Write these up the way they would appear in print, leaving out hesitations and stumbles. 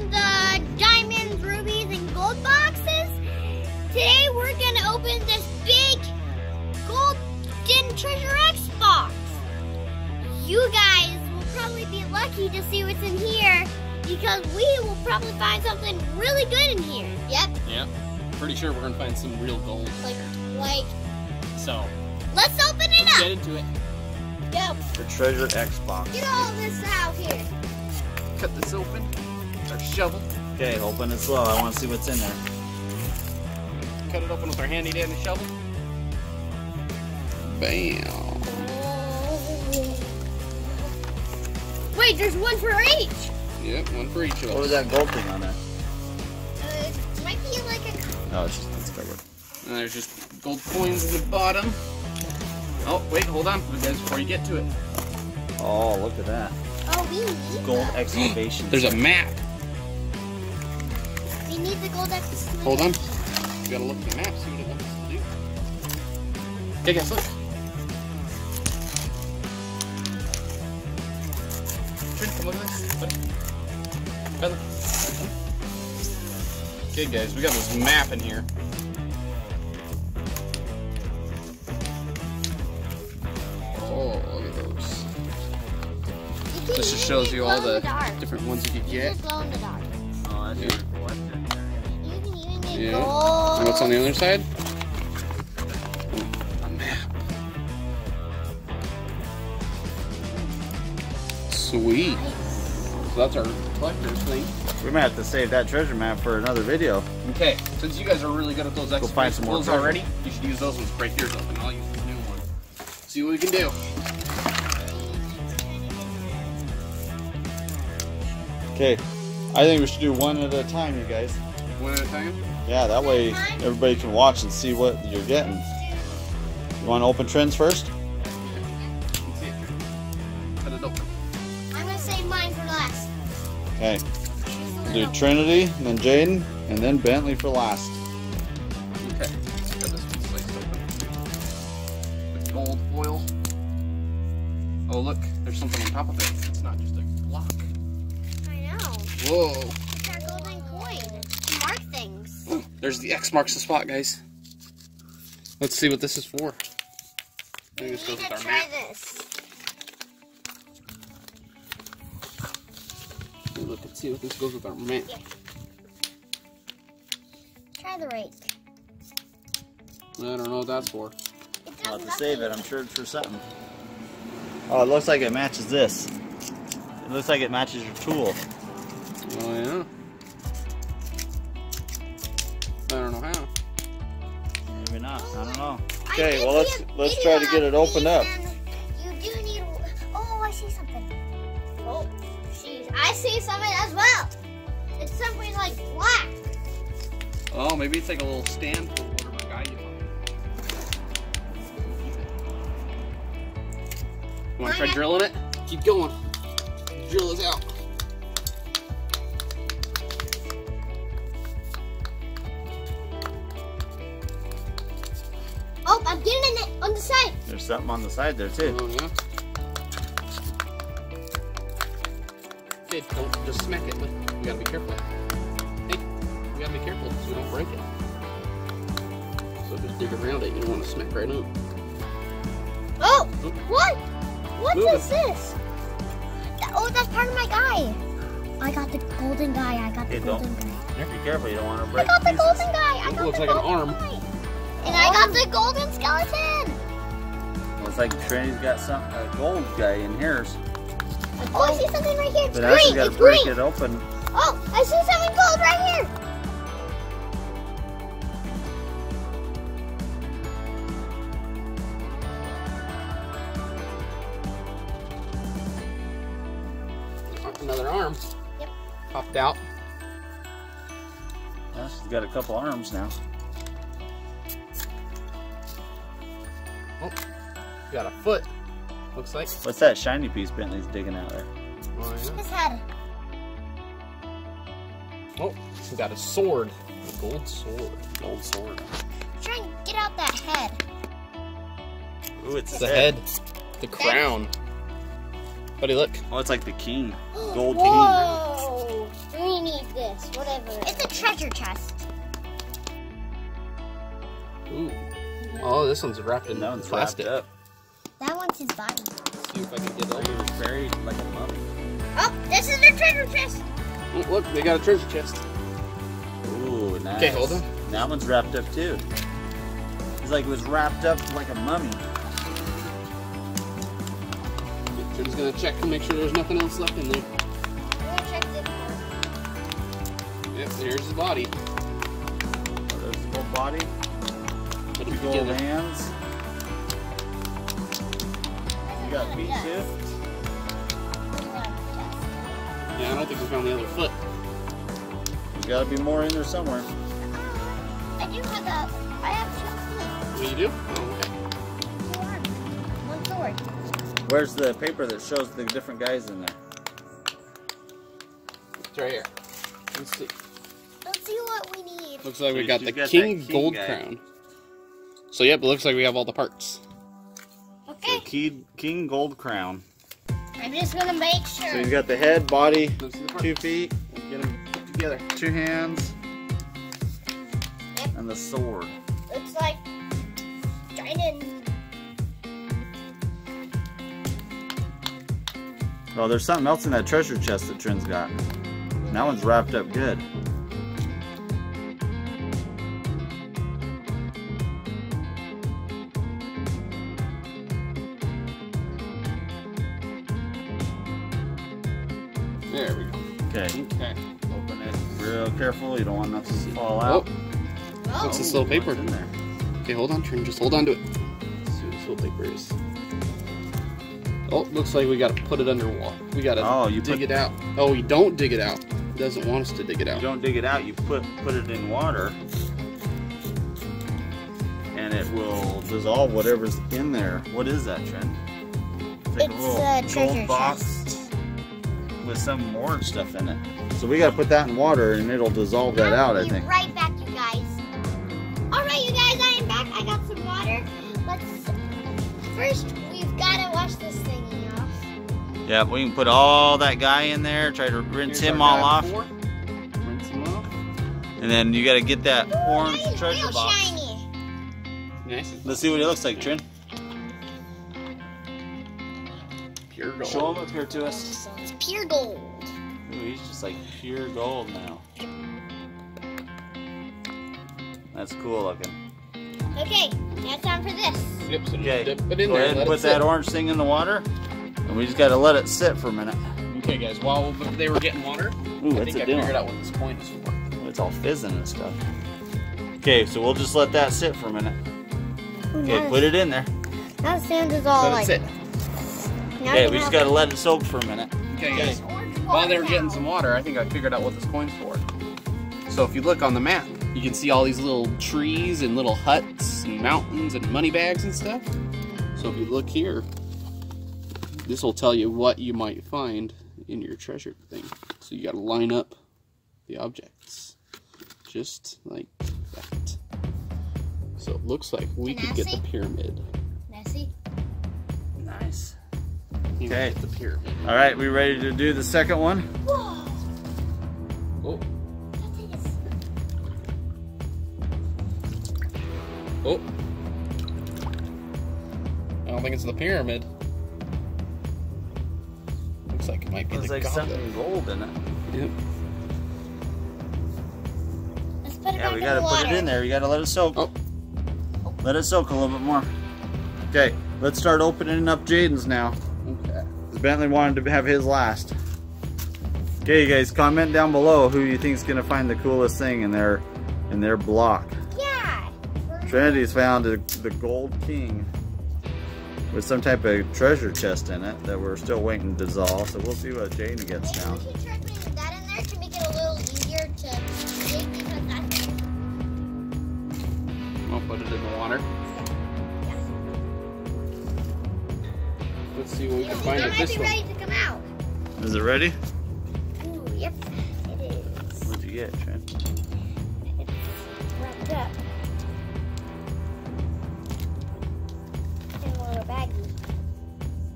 open the diamonds, rubies, and gold boxes. Today we're gonna open this big golden treasure X box. You guys will probably be lucky to see what's in here because we will probably find something really good in here. Yep. Yep. Pretty sure we're gonna find some real gold. Like. So. Let's open it up. Get into it. Go. The treasure X box. Get all this out here. Cut this open. With our shovel. Okay, open it slow. I want to see what's in there. Cut it open with our handy dandy shovel. Bam. Wait, there's one for each. Yep, one for each of us. What was that gold thing on there? It might be like a... No, it's covered. And there's just gold coins in the bottom. Oh, wait, hold on, guys, before you get to it. Oh, look at that. Oh, we need Gold that. excavation. There's a map. We need the gold excavation. Hold on. You gotta look at the map, see what it wants us to do. Okay, guys, look. Trin, come look at this. Buddy. Look. Okay, guys, we got this map in here. Oh, look at those. This just shows you all the different ones you could get. Glow in the dark. Oh, that's your collection. You can even get Yeah. gold. And what's on the other side? A map. Sweet. So that's our collector's thing. We might have to save that treasure map for another video. Okay, since you guys are really good at those Go find some more expos already, you should use those ones right here, and I'll use the new one. See what we can do. Okay, I think we should do one at a time, you guys. One at a time? Yeah, that way everybody can watch and see what you're getting. You want to open trends first? Let's see it. Cut it open. I'm going to save mine for last. Okay. Do Trinity, and then Jaden, and then Bentley for last. Okay. Cut this one sliced open. With gold foil. Oh look, there's something on top of it. It's not just a block. I know. Whoa. It's our golden coin to mark things. Oh, there's the X marks the spot, guys. Let's see what this is for. I think this goes with our try map. this. Look and see what this goes with our map. Yeah. Try the rake. I don't know what that's for. I'll have to save it. I'm sure it's for something. Oh, it looks like it matches this. It looks like it matches your tool. Oh yeah. I don't know how. Maybe not. I don't know. Okay, well let's try to get it opened up. You do need. Oh, I see something. Oh, I see something as well. It's something like black. Oh, maybe it's like a little stand for whatever guy you find. You want to try drilling it? Keep going. Drill this out. Oh, I'm getting it on the side. There's something on the side there too. Oh yeah. Okay, don't just smack it. Look, we gotta be careful. Hey, we gotta be careful so we don't break it. So just dig around it. You don't want to smack right up. Oh, what? What Move is this? Oh, that's part of my guy. I got the golden guy. I got the golden guy. Be careful, you don't want to I break got the pieces. golden guy. I It got looks the like an golden arm. guy. And I got the golden skeleton. Looks like Trinity's got a gold guy in hers. Oh, I see something right here. It's But now she's green. got It's to break green. it open. Oh, I see something gold right here. Another arm. Yep. Popped out. Yeah, she's got a couple arms now. Oh, got a foot. Looks like. What's that shiny piece Bentley's digging out there? Oh yeah. His head. Oh, we got a sword. A gold sword. Gold sword. Try and get out that head. Ooh, it's The head. The crown. Buddy, look. Oh, it's like the king. Gold king. Whoa! We need this. It's a treasure chest. Ooh. Oh, this one's wrapped in That one's plastic. wrapped up. That one's his body. Let's see if I can get Like it. it was buried like a mummy. Oh, this is their treasure chest. Oh, look, they got a treasure chest. Ooh, nice. Okay, hold on. That one's wrapped up too. It's like it was wrapped up like a mummy. Jim's gonna check and make sure there's nothing else left in there. I'm gonna check this one. Yep, there's his body. Oh, there's the whole body. Put Two it gold together. hands. You got feet too? Yeah, I don't think we found the other foot. There's gotta be more in there somewhere. I do have I have 2 feet. What do you do? Oh, okay. 2 arms. 1 sword. Where's the paper that shows the different guys in there? It's right here. Let's see. Let's see what we need. Looks like we So got you the got that King king Gold guy. Crown. So yep, it looks like we have all the parts. Okay. So King Gold Crown. I'm just gonna make So sure. you've got the head, body, Let's see the parts. 2 feet, We'll get them put together. 2 hands, Yep. and the sword. Looks like giant. Oh, there's something else in that treasure chest that Trin's got. And that one's wrapped up good. There we go. Okay, Okay. open it real careful. You don't want nothing to fall out. Oh, what's this Oh, little paper? what's in there? Okay, hold on, Trin. Just hold on to it. Let's see what this little paper is. Oh, looks like we gotta put it under water. We gotta dig it out. Oh, we don't dig it out. It doesn't want us to dig it out. You don't dig it out. You put it in water, and it will dissolve whatever's in there. What is that, Trin? Like It's a treasure gold box chest. with some more stuff in it. So we gotta put that in water, and it'll dissolve that out, I I'll think. be right back, you guys. Alright, you guys, I am back. I got some water. First, we've gotta wash this thingy off. Yeah, we can put all that guy in there, try to rinse Here's him our all guy off, before. Rinse him off. and then you gotta get that orange That is treasure real box. shiny. Nice. Let's see what it looks like, Trin. Pure gold. Show him up here to us. It's pure gold. Ooh, he's just like pure gold now. That's cool looking. Okay, now time for this. Yep, so Okay, just dip it in go there. ahead and let put it sit. that orange thing in the water, and we just gotta let it sit for a minute. Okay, guys, while they were getting water, Ooh, I what's think it I doing? figured out what this coin is for. It's all fizzing and stuff. Okay, so we'll just let that sit for a minute. Okay, put it in there. Now the sand is all Let it like. sit. Now Okay, you we just have gotta let it soak for a minute. Okay, guys. orange While they were water getting now. some water, I think I figured out what this coin's for. So if you look on the map, you can see all these little trees and little huts and mountains and money bags and stuff. So if you look here, this will tell you what you might find in your treasure thing. So you gotta line up the objects. Just like that. So it looks like we could get the pyramid. Nessie? Nice. You Okay. get the pyramid. All right, we ready to do the second one? Whoa! Oh, That thing is. oh. I don't think it's the pyramid. Looks like it might be Looks the like goblet. something gold in it. Yep. Let's put it Yeah, back we in gotta the put water. it in there. You gotta let it soak. Oh. Let it soak a little bit more. Okay, let's start opening up Jaden's now. Okay. Bentley wanted to have his last. Okay, you guys, comment down below who you think is gonna find the coolest thing in their block. Yeah. Trinity's found the Gold King with some type of treasure chest in it that we're still waiting to dissolve. So we'll see what Jaden gets Maybe now. we can try putting that in there to make it a little easier to dig because that's. I'll put it in the water. Let's see what we can find That at might this be one. ready to come out. Is it ready? Ooh, yep, it is. What'd you get, Trin? It's wrapped up. In a little baggie.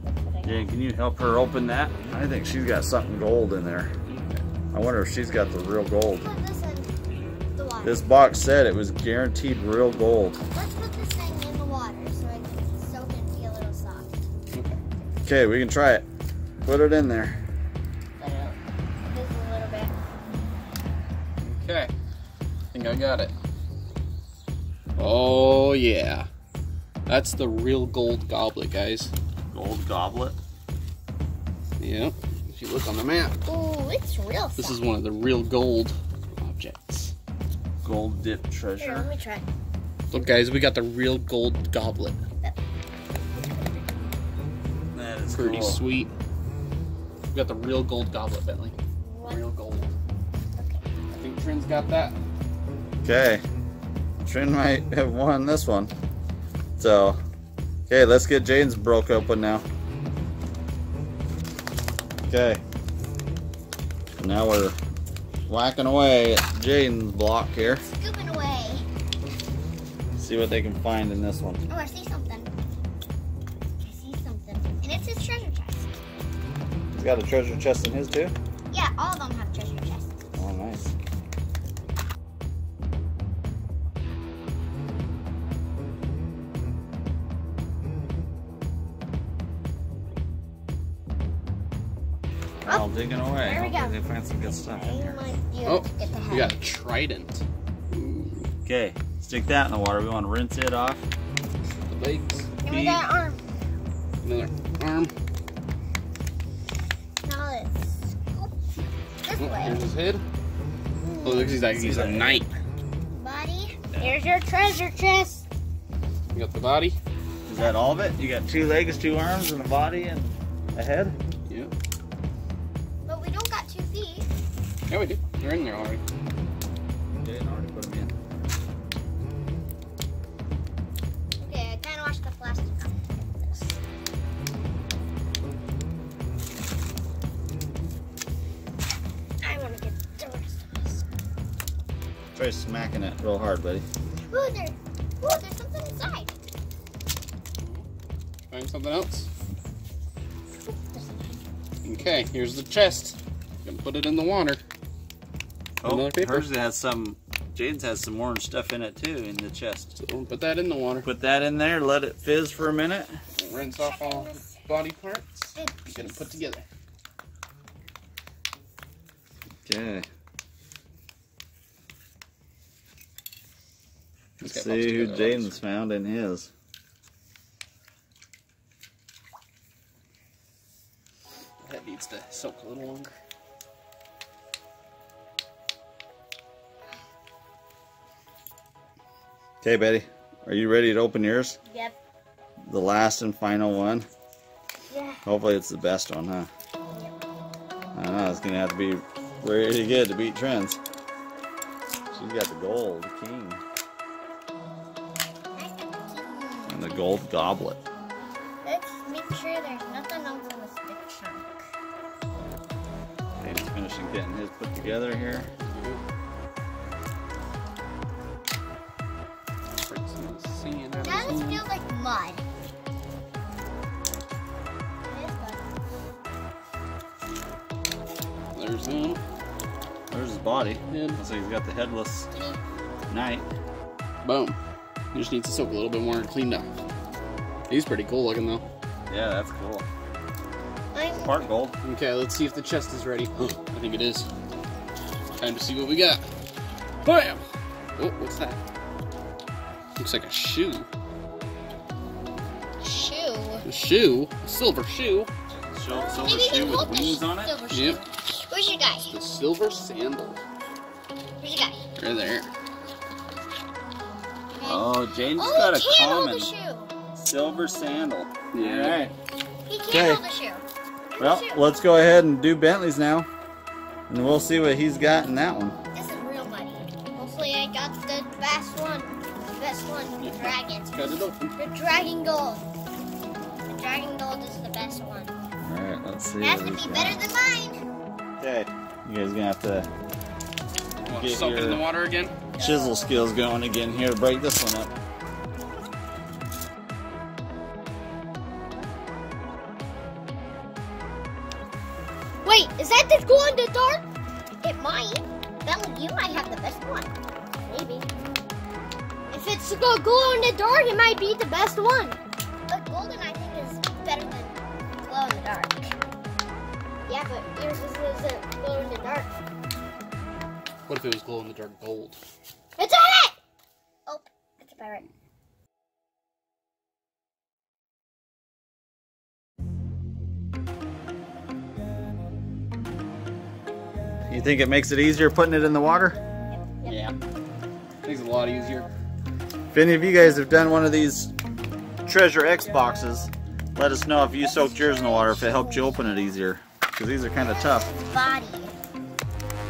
That's what I got. Jaden, can you help her open that? I think she's got something gold in there. I wonder if she's got the real gold. Put this in box. This box said it was guaranteed real gold. Let's put this thing in the water so it can be a little soft. Okay, we can try it. Put it in there. Just a little bit. Okay. I think I got it. Oh yeah. That's the real gold goblet, guys. Gold goblet. Yep. If you look on the map. Ooh, it's real soft. This is one of the real gold objects. Gold dip Here, treasure. let me try. Look guys, we got the real gold goblet. That is Pretty cool. sweet. We got the real gold goblet, Bentley. What? Real gold. I think Trin's got that. Okay. Trin might have won this one. So, okay, let's get Jaden's broke open now. Okay. Now we're whacking away at Jaden's block here. Scooping away. See what they can find in this one. Oh, I see something. I see something. And it's his treasure chest. He's got a treasure chest in his too? Yeah, all of them have treasure chests. Oh, nice. Oh, Digging away. there we go. Hopefully they find some good stuff in here. Oh, we got a trident. Okay, stick that in the water. We want to rinse it off. The legs. Give me that arm. Another arm. Now let's scoop this Oh, way. here's his head. Oh, looks like he's a knight. Body. Here's your treasure chest. You got the body. Is that all of it? You got 2 legs, 2 arms, and a body, and a head? Yeah. But we don't got 2 feet. Yeah, we do. They're in there already. Okay, already put them in. Okay, I kind of washed the plastic off. I want to get the rest of this. Try smacking it real hard, buddy. Ooh, there's something inside. Find something else? Okay, here's the chest. Gonna put it in the water. Another paper. Hers has some. Jaden's has some orange stuff in it too in the chest. So we'll put that in the water. Put that in there. Let it fizz for a minute. We'll rinse off all the body parts. Get them put together. Okay. Let's Okay, see who pops together. Jaden's found in his. That needs to soak a little longer. Okay, Betty. Are you ready to open yours? Yep. The last and final one. Yeah. Hopefully it's the best one, huh? I don't know. It's gonna have to be pretty good to beat Trends. She's got the gold king and the gold goblet. Let's make sure there's nothing else in this big chunk. Okay, just finishing getting his put together here. Now this feels like mud. There's him. There's his body. Head. Looks like he's got the headless knight. Boom. He just needs to soak a little bit more and cleaned up. He's pretty cool looking though. Yeah, that's cool. I'm Part gold. Okay, let's see if the chest is ready. I think it is. Time to see what we got. Bam! Oh, what's that? Looks like a shoe. shoe. A shoe? A silver shoe? Silver Maybe shoe we with hold the wings on it. silver shoe. Yep. Where's your guy? The silver sandal. Where's your guy? Right there. Oh, Jaden's Oh, got a he can't hold common the shoe. silver sandal. Yeah. All right. He can't Okay. hold the shoe. Where's Well, the shoe? let's go ahead and do Bentley's now, and we'll see what he's got in that one. This is real money. Hopefully I got the best one. The best one, the dragon. Cut it open. The dragon gold. The dragon gold is the best one. All right, let's see. It has what to he's be got. better than mine. Okay, you guys gonna have to Want to Get soak it in your- the water again? chisel skills going again here to break this one up. Wait, is that the glow in the dark? It might. That one, you might have the best one. Maybe. If it's glow in the dark, it might be the best one. But golden, I think, is better than glow in the dark. Yeah, but yours is glow in the dark. What if it was glow in the dark gold? It's a hit! Oh, it's a pirate. You think it makes it easier putting it in the water? Yep. Yeah. Makes it a lot easier. If any of you guys have done one of these Treasure X boxes, let us know if you soaked yours in the water, if it helped you open it easier. Because these are kind of tough. Body.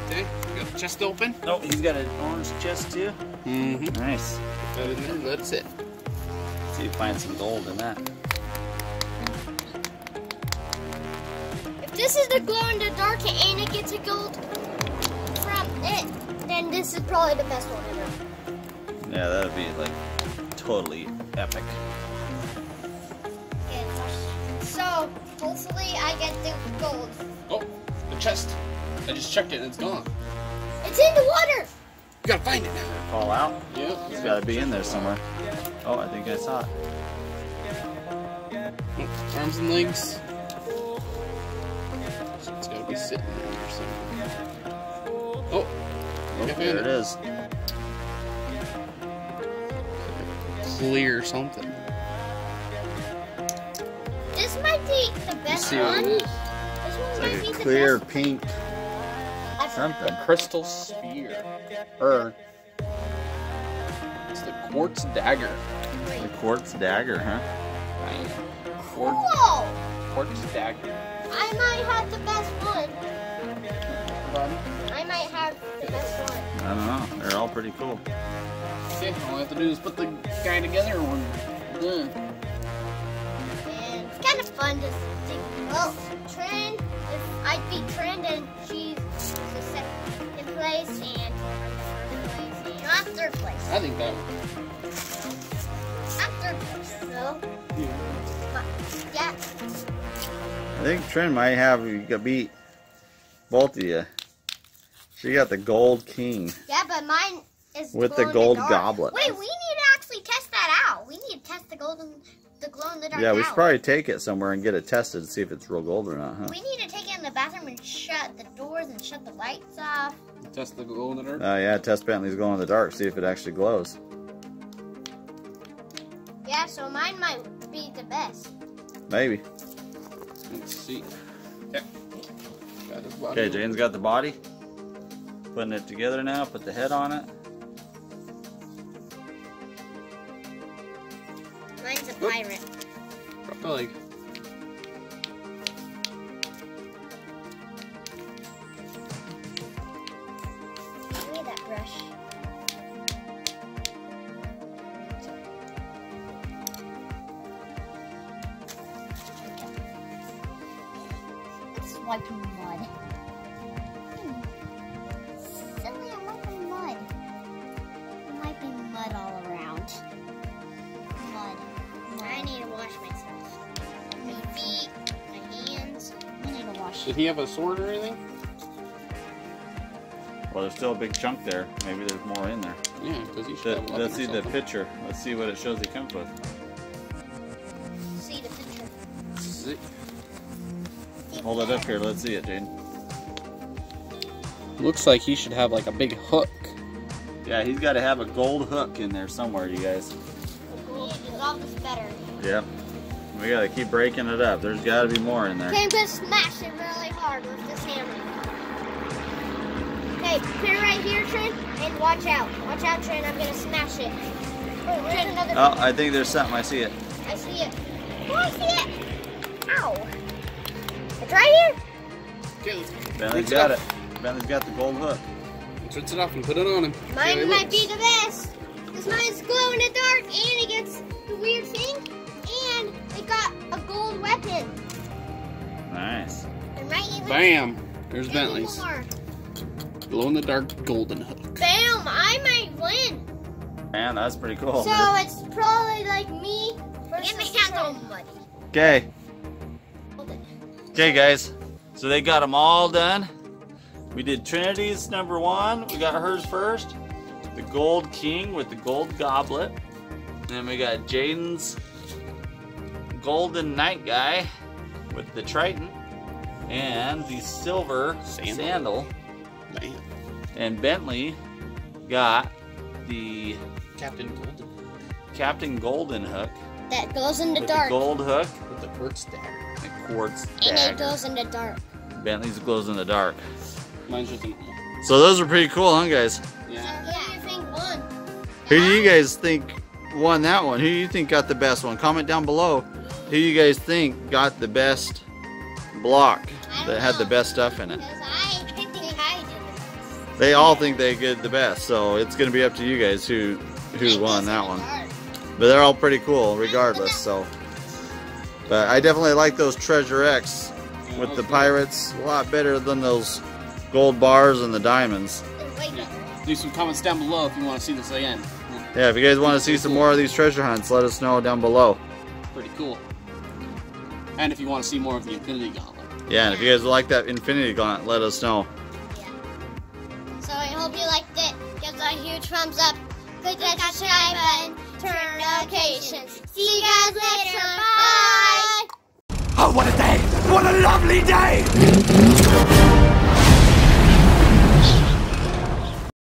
Okay, we got the chest open. Oh, he's got an orange chest too? Mm-hmm. Nice. Put it in there, that's it. See if you find some gold in that. If this is the glow in the dark and it gets a gold from it, then this is probably the best one ever. Yeah, that would be like totally epic. Okay, so hopefully I get the gold. Oh, the chest. I just checked it and it's gone. It's in the water! We gotta find it now. Fall out? Yeah. It's got to be in there somewhere. Oh, I think I saw it. Oh, arms and legs. So it's gotta be sitting there somewhere. Oh, Oh, there it is. Clear something. This might be the best see what one. it is. This one It's might like be a the clear best. pink something. Crystal sphere. Or it's the quartz dagger. The quartz dagger, huh? Cool! Quartz dagger. I might have the best one. I might have the best one. I don't know. They're all pretty cool. Okay, all I have to do is put the guy together and we're done. And it's kind of fun to think, well, Trin, if I beat Trin, then she's the second place and I'm the first place. And I'm third place. I think that one. I'm third place, so. But, yeah. I think Trin might have you got beat both of you. She got the gold king. Yeah, but mine is With the glow in gold dark. goblet. Wait, we need to actually test that out. We need to test the glow in the dark. Yeah, we out. should probably take it somewhere and get it tested to see if it's real gold or not, huh? We need to take it in the bathroom and shut the doors and shut the lights off. Test the glow in the dark. Oh yeah, test Bentley's glow in the dark, see if it actually glows. Yeah, so mine might be the best. Maybe. Let's see. Okay. Got his body. Okay, Jane's got the body. Putting it together now, put the head on it. Mine's a pirate. Drop the leg. Give me that brush. It's wiping mud. Silly, I'm wiping mud. I'm wiping mud all around. Mud. I need to wash myself. My feet, my hands. I need to wash. Did he have a sword or anything? Well, there's still a big chunk there. Maybe there's more in there. Yeah, because he should have a weapon Let's or see the something. picture. Let's see what it shows he comes with. See the picture. See? Hold it up here. Let's see it, Jane. Looks like he should have like a big hook. Yeah, he's got to have a gold hook in there somewhere, you guys. Dissolve this better. Yep. We got to keep breaking it up. There's got to be more in there. Okay, I'm gonna smash it really hard with this hammer. Okay, put it right here, Trin, and watch out. Watch out, Trin, I'm gonna smash it. Oh, there's another. Oh, I think there's something. I see it. I see it. Oh, I see it. Ow. It's right here. Okay, let's Bentley's rinse got it. it. Bentley's got the gold hook. Let's rinse it off and put it on him. See how he Mine might looks. be the best. Because mine's glow in the dark, and it gets the weird thing, and it got a gold weapon. Nice. And right even. Bam! There's and Bentley's. more. Glow in the dark golden hook. Bam! I might win. Man, that's pretty cool. So it's probably like me versus my hands all muddy. Okay. Okay, guys. So they got them all done. We did Trinity's #1. We got hers first. the Gold King with the gold goblet. And we got Jaden's Golden Knight guy with the Triton. And the silver sandal. Man. And Bentley got the Captain Golden hook. That goes in the with dark. The gold hook. With the quartz dagger. The quartz And dagger. it goes in the dark. Bentley's glows in the dark. Mine's just an... So those are pretty cool, huh, guys? Yeah. Who do you think won? Who do you guys think won that one? Who do you think got the best one? Comment down below. Who you guys think got the best block that had the best stuff in it? Because I think I did it. They all think they did the best, so it's gonna be up to you guys who won that one. But they're all pretty cool regardless, so. But I definitely like those Treasure X with the pirates. A lot better than those gold bars and the diamonds. Leave some comments down below if you want to see this again. Yeah, if you guys want to see some more of these treasure hunts, let us know down below. Pretty cool. And if you want to see more of the Infinity Gauntlet. Yeah, and if you guys like that Infinity Gauntlet, let us know. Yeah. So I hope you liked it. Give us a huge thumbs up. Click that subscribe button. Turn notifications. See you guys later. Bye. Oh, what a day! What a lovely day!